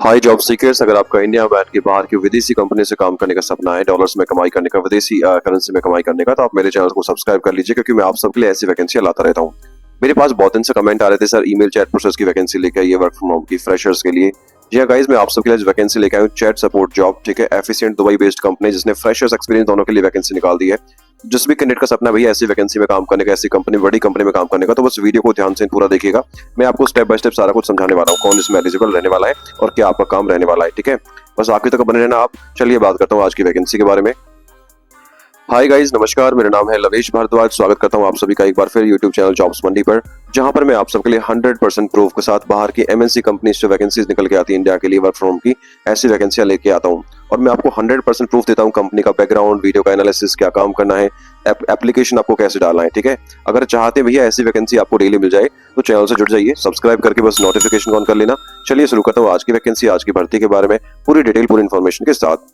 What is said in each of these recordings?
High job seekers, अगर आपका India बैठ के बाहर की विदेशी कंपनी से काम करने का सपना है, डॉलर्स में कमाई करने का, विदेशी करेंसी में कमाई करने का, तो आप मेरे चैनल को सब्सक्राइब कर लीजिए क्योंकि मैं आप सबके लिए ऐसी वैकेंसियां लाता रहता हूँ। मेरे पास बहुत दिन से कमेंट आ रहे थे, सर ईमेल चैट प्रोसेस की वैकेंसी लेके आइए वर्क फ्रॉम होम की फ्रेशर्स के लिए। जी हाँ गाइस, मैं आप सबके लिए वैकेंसी लेके आया हूँ, चैट सपोर्ट जॉब, ठीक है। एफिशिएंट दुबई बेस्ड कंपनी जिसने फ्रेशर्स एक्सपीरियंस दोनों के लिए वैकेंसी निकाल दी है। जिस भी कैंडिडेट का सपना है भैया ऐसी वैकेंसी में काम करने का, ऐसी कंपनी, बड़ी कंपनी में काम करने का, तो बस वीडियो को ध्यान से पूरा देखिएगा। मैं आपको स्टेप बाय स्टेप सारा कुछ समझाने वाला हूँ, कौन इसमें एलिजिबल रहने वाला है और क्या आपका काम रहने वाला है, ठीक है। बस आखिर तक बने रहना आप। चलिए बात करता हूँ आज की वैकेंसी के बारे में। हाय गाइस, नमस्कार, मेरा नाम है लवेश भारद्वाज। स्वागत करता हूं आप सभी का एक बार फिर यूट्यूब चैनल जॉब्स मंडी पर, जहां पर मैं आप सबके लिए 100% प्रूफ के साथ बाहर की एमएनसी कंपनी से वैकेंसीज निकल के आती है इंडिया के लिए वर्क फ्रॉम होम की, ऐसी वैकेंसियां लेके आता हूं। और मैं आपको 100% प्रूफ देता हूं कंपनी का बैकग्राउंड, वीडियो का एनालिसिस, क्या काम करना है, एप्लीकेशन आपको कैसे डालना है, ठीक है। अगर चाहते हैं भैया ऐसी वैकेंसी आपको डेली मिल जाए तो चैनल से जुड़ जाइए, सब्सक्राइब करके बस नोटिफिकेशन ऑन कर लेना। चलिए शुरू करता हूँ आज की वैकेंसी, आज की भर्ती के बारे में पूरी डिटेल, पूरी इन्फॉर्मेशन के साथ।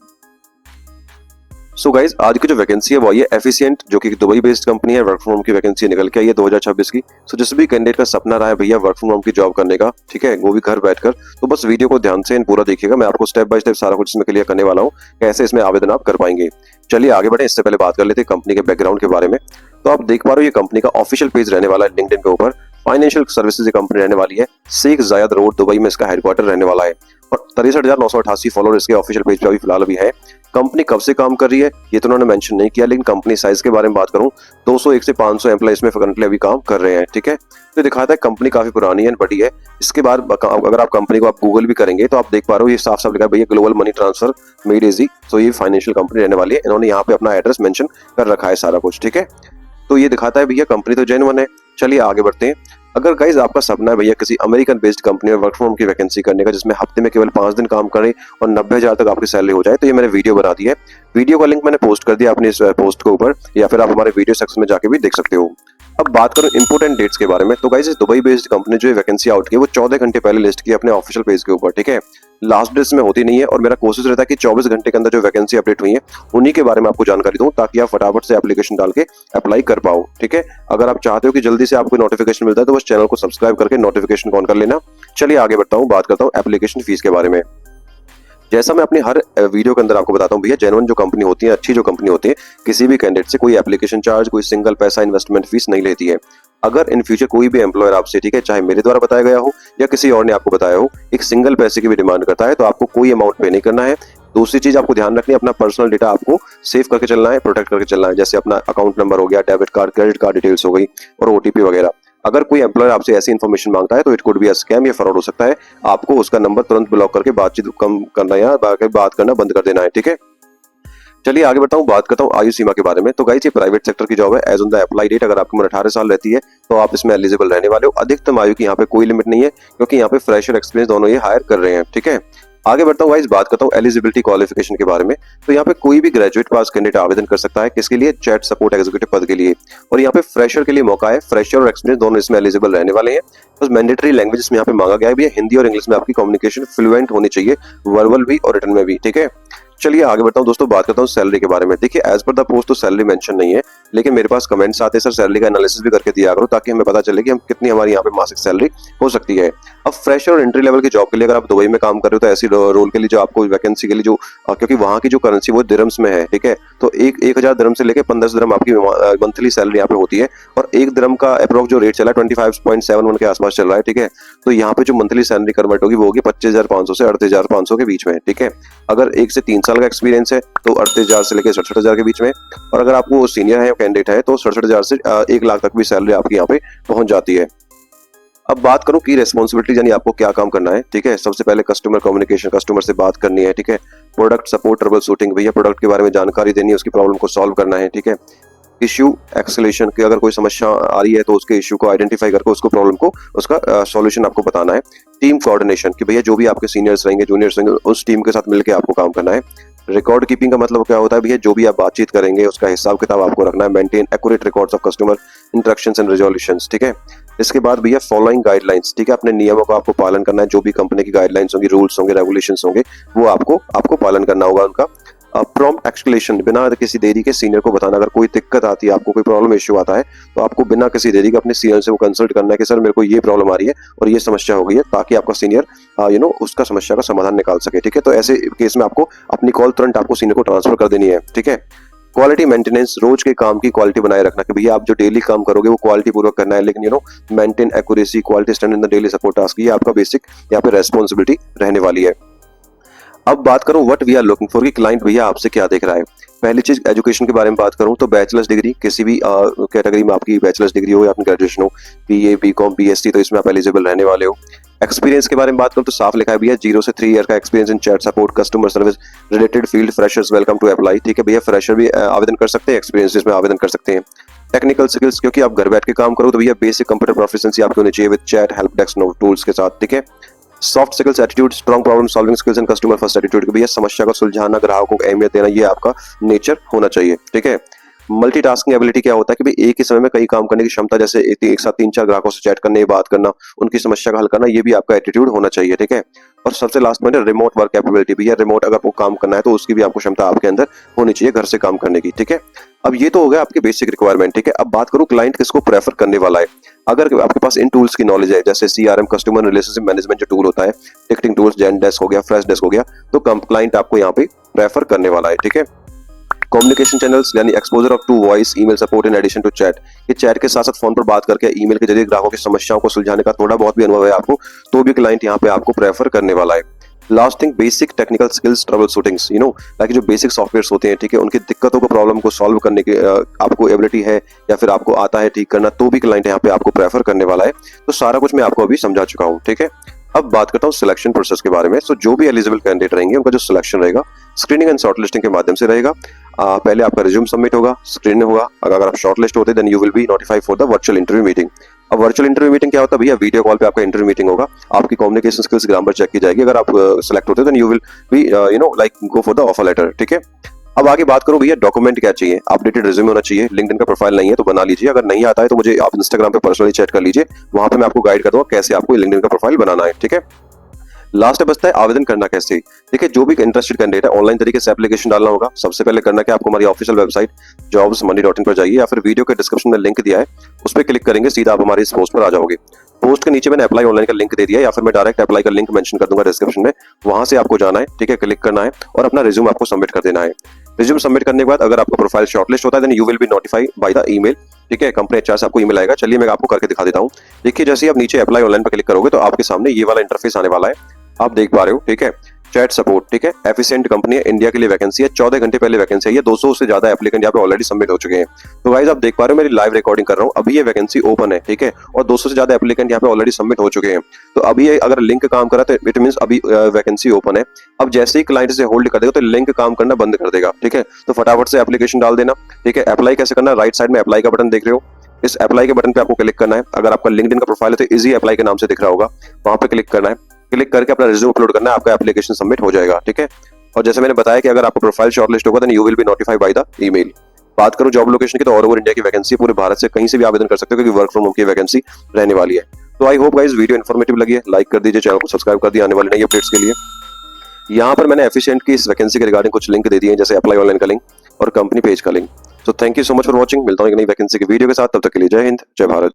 सो गाइज, आज की जो वैकेंसी है वो ये एफिशिएंट, जो कि दुबई बेस्ड कंपनी है, वर्क फ्रॉम होम की वैकेंसी निकल के आई है 2026 की। सो जिस भी कैंडिडेट का सपना रहा है भैया वर्क फ्रॉम होम की जॉब करने का, ठीक है, वो भी घर बैठकर, तो बस वीडियो को ध्यान से पूरा देखिएगा। मैं आपको स्टेप बाय स्टेप सारा कुछ इसमें क्लियर करने वाला हूँ, कैसे इसमें आवेदन आप कर पाएंगे। चलिए आगे बढ़े, इससे पहले बात कर लेते हैं कंपनी के बैकग्राउंड के बारे में। तो आप देख पा रहे हो ये कंपनी का ऑफिशियल पेज रहने वाला है लिंक्डइन के ऊपर। फाइनेंशियल सर्विसेज की कंपनी रहने वाली है, शेख जायद रोड दुबई में इसका हेडक्वार्टर रहने वाला है। और 63,988 फॉलोअर इसके ऑफिशियल पेज पे अभी फिलहाल अभी है। कंपनी कब से काम कर रही है ये तो उन्होंने मेंशन नहीं किया, लेकिन कंपनी साइज के बारे में बात करूं 201 से 500 एम्प्लॉइज में करंटली अभी काम कर रहे हैं, ठीक है। तो दिखाता है कंपनी काफी पुरानी है, बड़ी है। इसके बाद अगर आप कंपनी को आप गूगल भी करेंगे तो आप देख पा रहे हो ये साफ साफ लिखा है भैया global money transfer made easy. तो ये फाइनेंशियल कंपनी रहने वाली है, इन्होंने यहाँ पे अपना एड्रेस मेंशन कर रखा है सारा कुछ, ठीक है। तो ये दिखाता है भैया कंपनी तो जेन्युइन है। चलिए आगे बढ़ते हैं। अगर गाइज आपका सपना है भैया किसी अमेरिकन बेस्ड कंपनी में वर्क फ्रॉम होम की वैकेंसी करने का, जिसमें हफ्ते में केवल 5 दिन काम करें और 90,000 तक आपकी सैलरी हो जाए, तो ये मैंने वीडियो बना दी है। वीडियो का लिंक मैंने पोस्ट कर दिया अपने इस पोस्ट के ऊपर, या फिर आप हमारे वीडियो सेक्शन में जाके भी देख सकते हो। अब बात करूं इंपोर्टेंट डेट्स के बारे में, तो गाइज दुबई बेस्ड कंपनी जो वैकेंसी आउट की है वो 14 घंटे पहले लिस्ट की अपने ऑफिशियल पेज के ऊपर, ठीक है। लास्ट डेट्स में होती नहीं है, और मेरा कोशिश रहता है कि 24 घंटे के अंदर जो वैकेंसी अपडेट हुई है उन्हीं के बारे में आपको जानकारी दूं, ताकि आप फटाफट से एप्लीकेशन डाल के अप्लाई कर पाओ, ठीक है। अगर आप चाहते हो कि जल्दी से आपको नोटिफिकेशन मिलता है तो बस चैनल को सब्सक्राइब करके नोटिफिकेशन ऑन कर लेना। चलिए आगे बढ़ता हूँ, बात करता हूँ एप्लीकेशन फीस के बारे में। जैसा मैं अपनी हर वीडियो के अंदर आपको बताता हूँ भैया, जेन्युइन जो कंपनी होती है, अच्छी जो कंपनी होती है, किसी भी कैंडिडेट से कोई एप्लीकेशन चार्ज, कोई सिंगल पैसा इन्वेस्टमेंट फीस नहीं लेती है। अगर इन फ्यूचर कोई भी एम्प्लॉयर आपसे, ठीक है, चाहे मेरे द्वारा बताया गया हो या किसी और ने आपको बताया हो, एक सिंगल पैसे की भी डिमांड करता है तो आपको कोई अमाउंट पे नहीं करना है। दूसरी चीज आपको ध्यान रखनी है, अपना पर्सनल डेटा आपको सेव करके चलना है, प्रोटेक्ट करके चलना है। जैसे अपना अकाउंट नंबर हो गया, debit card, credit card details हो गई, और ओटीपी वगैरह। अगर कोई एम्प्लॉयर आपसे ऐसी इन्फॉर्मेशन मांगता है तो it could be a scam या फ्रॉड हो सकता है। आपको उसका नंबर तुरंत ब्लॉक करके बातचीत कम करना या बात करना बंद कर देना है, ठीक है। चलिए आगे बढ़ता हूँ, बात करता हूँ आयु सीमा के बारे में। तो गाइस ये प्राइवेट सेक्टर की जॉब है। Age on the apply date अगर आपकी उम्र 18 साल रहती है तो आप इसमें एलिजिबल रहने वाले हो। अधिकतम आयु की यहाँ पे कोई लिमिट नहीं है, क्योंकि यहाँ पे फ्रेशर एक्सपीरियंस दोनों ये हायर कर रहे हैं, ठीक है। आगे बढ़ता हूँ गाइस, बात करता हूँ एलिजिबिलिटी क्वालिफिकेशन के बारे में। तो यहाँ पे कोई भी ग्रेजुएट पास कैंडिडेट आवेदन कर सकता है, किसके लिए, चैट सपोर्ट एग्जीक्यूटिव पद के लिए। और यहाँ पे फ्रेशर के लिए मौका है, फ्रेशर और एक्सपीरियंस दोनों इसमें एलिजिबल रहने वाले हैं। बस मैंडेटरी लैंग्वेज इसमें यहाँ पे मांगा गया है भैया, हिंदी और इंग्लिश में आपकी कम्युनिकेशन फ्लुएंट होनी चाहिए, वर्बल भी और रिटन में भी, ठीक है। चलिए आगे बढ़ता हूँ दोस्तों, बात करता हूँ सैलरी के बारे में। देखिए एज पर द पोस्ट तो सैलरी मेंशन नहीं है, लेकिन मेरे पास कमेंट्स आते हैं सर सैलरी का एनालिसिस भी करके दिया करो, ताकि हमें पता चले कि हम कितनी हमारी यहाँ पे मासिक सैलरी हो सकती है। अब फ्रेशर और एंट्री लेवल की जॉब के लिए अगर आप दुबई में काम कर रहे हो तो ऐसी रोल के लिए जो आपको वैकेंसी के लिए जो, क्योंकि वहाँ की जो करेंसी वो दिरहम्स में है, ठीक है, तो 1000 दिरहम से लेकर 1500 दिरहम आपकी मंथली सैलरी यहाँ पे होती है। और एक दिरहम का अप्रोक्स जो रेट चला 25.71 के आसपास चल रहा है, ठीक है। तो यहाँ पे जो मंथली सैलरी कन्वर्ट होगी वो होगी 25,500 से 38,500 के बीच में, ठीक है। अगर 1 से 3 साल का एक्सपीरियंस है तो 38,000 से लेकर 67,000 के बीच में, और अगर आपको सीनियर है कैंडिडेट है तो 67,000 से 1 लाख तक भी सैलरी आपकी यहाँ पे पहुंच जाती है। अब बात करूं की रेस्पॉन्सिबिलिटी, यानी आपको क्या काम करना है, ठीक है। सबसे पहले कस्टमर कम्युनिकेशन, कस्टमर से बात करनी है, ठीक है। प्रोडक्ट सपोर्ट, ट्रबल शूटिंग, भैया प्रोडक्ट के बारे में जानकारी देनी है, उसकी प्रॉब्लम को सॉल्व करना है, ठीक है। इश्यू एक्सलेशन की अगर कोई समस्या आ रही है तो उसके इश्यू को आइडेंटिफाई करके उसको प्रॉब्लम को उसका सॉल्यूशन आपको बताना है। टीम कोऑर्डिनेशन की भैया जो भी आपके सीनियर्स रहेंगे, जूनियर्स रहेंगे, उस टीम के साथ मिलकर आपको काम करना है। रिकॉर्ड कीपिंग का मतलब क्या होता है भैया, जो भी आप बातचीत करेंगे उसका हिसाब किताब आपको रखना है। Maintain accurate records of customer interactions and resolutions, ठीक है। इसके बाद भैया फॉलोइंग गाइडलाइंस, ठीक है, अपने नियमों का आपको पालन करना है। जो भी कंपनी की गाइडलाइंस होंगी, रूल्स होंगे, रेगुलेशंस होंगे, वो आपको पालन करना होगा उनका। प्रॉम्प्ट एक्सक्लेमेशन, बिना किसी देरी के सीनियर को बताना। अगर कोई दिक्कत आती है, आपको कोई प्रॉब्लम इश्यू आता है, तो आपको बिना किसी देरी के अपने सीनियर से वो कंसल्ट करना है कि सर मेरे को ये प्रॉब्लम आ रही है और ये समस्या हो गई है, ताकि आपका सीनियर उसका समस्या का समाधान निकाल सके। ठीक है, तो ऐसे केस में आपको अपनी कॉल तुरंत आपको सीनियर को ट्रांसफर कर देनी है। ठीक है, क्वालिटी मेंटेनेंस, रोज के काम की क्वालिटी बनाए रखना कि भैया आप जो डेली काम करोगे वो क्वालिटी पूर्वक करना है, लेकिन maintain accuracy, quality standard in the daily support task, ये आपका बेसिक यहाँ पे रेस्पॉन्सिबिलिटी रहने वाली है। अब बात करूं what we are looking for, कि क्लाइंट भैया आपसे क्या देख रहा है। पहली चीज एजुकेशन के बारे में बात करूं तो बैचलर्स डिग्री, किसी भी कैटेगरी में आपकी बैचलर्स डिग्री हो या अपनी ग्रेजुएशन हो, बीए, बीकॉम, बीएससी, तो इसमें आप एलिजिबल रहने वाले हो। एक्सपीरियंस के बारे में बात करूं तो साफ लिखा है भैया 0 से 3 ईयर का experience in chat support, customer service related field, freshers welcome to apply. ठीक है भैया, फ्रेशर भी आवेदन कर सकते हैं, एक्सपीरियंस इसमें आवेदन कर सकते हैं। टेक्निकल स्किल्स, क्योंकि आप घर बैठ के काम करो तो भैया बेसिक कंप्यूटर प्रोफिशिएंसी आपकी होनी चाहिए with chat, help desk, no tools के साथ। ठीक है, soft skills, attitude, strong problem solving skills and customer first attitude, भैया समस्या को सुलझाना, ग्राहकों को अहमियत देना, ये आपका नेचर होना चाहिए। ठीक है, मल्टीटास्किंग एबिलिटी क्या होता है कि भाई एक ही समय में कई काम करने की क्षमता, जैसे एक साथ 3-4 ग्राहकों से चैट करने, बात करना, उनकी समस्या का हल करना, ये भी आपका एटीट्यूड होना चाहिए। ठीक है, और सबसे लास्ट पॉइंट है रिमोट वर्क कैपेबिलिटी, भैया रिमोट अगर आपको काम करना है तो उसकी भी आपको क्षमता आपके अंदर होनी चाहिए घर से काम करने की। ठीक है, अब ये तो हो गया आपके बेसिक रिक्वायरमेंट। ठीक है, अब बात करूं क्लाइंट किसको प्रेफर करने वाला है। अगर आपके पास इन टूल्स की नॉलेज है, जैसे सीआरएम, कस्टमर रिलेशनशिप मैनेजमेंट जो टूल होता है, टिकटिंग टूल्स, जेन डेस्क हो गया, फ्रेश डेस्क हो गया, तो क्लाइंट आपको यहाँ पे प्रेफर करने वाला है। ठीक है, कम्युनिकेशन चैनल्स यानी exposure of two voice email support in addition to chat, ये चैट के साथ साथ फोन पर बात करके ईमेल के जरिए ग्राहकों की समस्याओं को सुलझाने का थोड़ा बहुत भी अनुभव है आपको, तो भी क्लाइंट यहाँ पे आपको प्रेफर करने वाला है। Last thing, basic technical skills, trouble shootings, like जो बेसिक सॉफ्टवेयर्स होते हैं, ठीक है, उनकी दिक्कतों को, प्रॉब्लम को सॉल्व करने की आपको एबिलिटी है या फिर आपको आता है ठीक करना, तो भी क्लाइंट यहाँ पे आपको प्रेफर करने वाला है। तो सारा कुछ मैं आपको अभी समझा चुका हूँ। ठीक है, अब बात करता हूँ सिलेक्शन प्रोसेस के बारे में। सो जो भी एलिजिबल कैंडिडेट रहेंगे उनका जो सिलेक्शन रहेगा स्क्रीनिंग एंड शॉर्टलिस्टिंग के माध्यम से रहेगा। पहले आपका रिज्यूम सबमिट होगा, स्क्रीनिंग होगा, अगर आप शॉर्टलिस्ट होते then you will be notified for the virtual interview meeting. अब वर्चुअल इंटरव्यू मीटिंग क्या होता है भैया, वीडियो कॉल पे आपका इंटरव्यू मीटिंग होगा, आपकी कम्युनिकेशन स्किल्स, ग्रामर चेक की जाएगी। अगर आप सिलेक्ट होते then you will be like go for the offer letter. ठीक है, अब आगे बात करूं भैया डॉक्यूमेंट क्या चाहिए। अपडेटेड रिज्यूमे होना चाहिए, लिंक्डइन का प्रोफाइल नहीं है तो बना लीजिए, अगर नहीं आता है तो मुझे आप इंस्टाग्राम पे पर्सनली चैट कर लीजिए, वहां पे मैं आपको गाइड कर दूंगा कैसे आपको लिंक्डइन का प्रोफाइल बनाना है। ठीक है, लास्ट बचता है आवेदन करना कैसे। देखिए, जो भी इंटरेस्टेड कैंडिडेट है ऑनलाइन तरीके से एप्लीकेशन डालना होगा। सबसे पहले करना क्या, आपको हमारी ऑफिशियल वेबसाइट jobsmoney.in पर जाइए या फिर वीडियो के डिस्क्रिप्शन में लिंक दिया है उस पर क्लिक करेंगे, सीधा आप हमारे इस पोस्ट पर आ जाओगे। पोस्ट के नीचे मैंने अप्लाई ऑनलाइन का लिंक दे दिया है, या फिर मैं डायरेक्ट अप्लाई का लिंक मेंशन कर दूंगा डिस्क्रिप्शन में, वहां से आपको जाना है। ठीक है, क्लिक करना है और अपना रिज्यूम आपको सबमिट कर देना है। रिज्यूम सबमिट करने के बाद अगर आपका प्रोफाइल शॉर्टलिस्ट होता है then you will be notified by the email. ठीक है, कंपनी एचआर से आपको ईमेल आएगा। चलिए मैं आपको करके दिखा देता हूँ। देखिए, जैसे ही आप नीचे अप्लाई ऑनलाइन पर क्लिक करोगे तो आपके सामने ये वाला इंटरफेस आने वाला है, आप देख पा रहे हो। ठीक है, चैट सपोर्ट, ठीक है, एफिशिएंट कंपनी है, इंडिया के लिए वैकेंसी है, 14 घंटे पहले वैकेंसी है, ये 200 से ज्यादा एप्लीकेंट यहाँ पे ऑलरेडी सबमिट हो चुके हैं। तो गाइस आप देख पा रहे हो, मेरी लाइव रिकॉर्डिंग कर रहा हूँ, अभी ये वैकेंसी ओपन है। ठीक है, और 200 से ज्यादा एप्लीकेंट यहाँ पे ऑलरेडी सबमिट हो चुके हैं। तो अभी ये अगर लिंक काम करा तो इट मींस अभी वैकेंसी ओपन है। अब जैसे ही क्लाइंट से होल्ड कर देगा तो लिंक काम करना बंद कर देगा। ठीक है, तो फटाफट से एप्लीकेशन डाल देना। ठीक है, अप्लाई कैसे करना, राइट साइड में अप्लाई का बटन देख रहे हो, इस अप्लाई के बटन पे आपको क्लिक करना है। अगर आपका लिंक्डइन का प्रोफाइल है तो इजी अप्लाई के नाम से दिख रहा होगा, वहां पे क्लिक करना है। क्लिक करके अपना रिज्यूम अपलोड करना है, आपका एप्लीकेशन सबमिट हो जाएगा। ठीक है, और जैसे मैंने बताया कि अगर आपका प्रोफाइल शॉर्टलिस्ट होगा then you will be notified by the email. बात करूं जॉब लोकेशन की तो ऑल ओवर इंडिया की वैकेंसी, पूरे भारत से कहीं से भी आवेदन कर सकते हो क्योंकि वर्क फ्रॉम होम की वैकेंसी रहने वाली है। तो I hope guys video informative लगी है, लाइक कर दीजिए, चैनल को सब्सक्राइब कर दिए आने वाले नई अपडेट्स के लिए। यहाँ पर मैंने एफिशिएंट की इस वैकेंसी के रिगार्डिंग कुछ लिंक दे दिए हैं, जैसे अप्लाई ऑनलाइन का लिंक और कंपनी पेज का link. So thank you so much for watching, मिलता हूँ एक नई वैकेंसी की वीडियो के साथ, तब तक के लिए जय हिंद, जय भारत।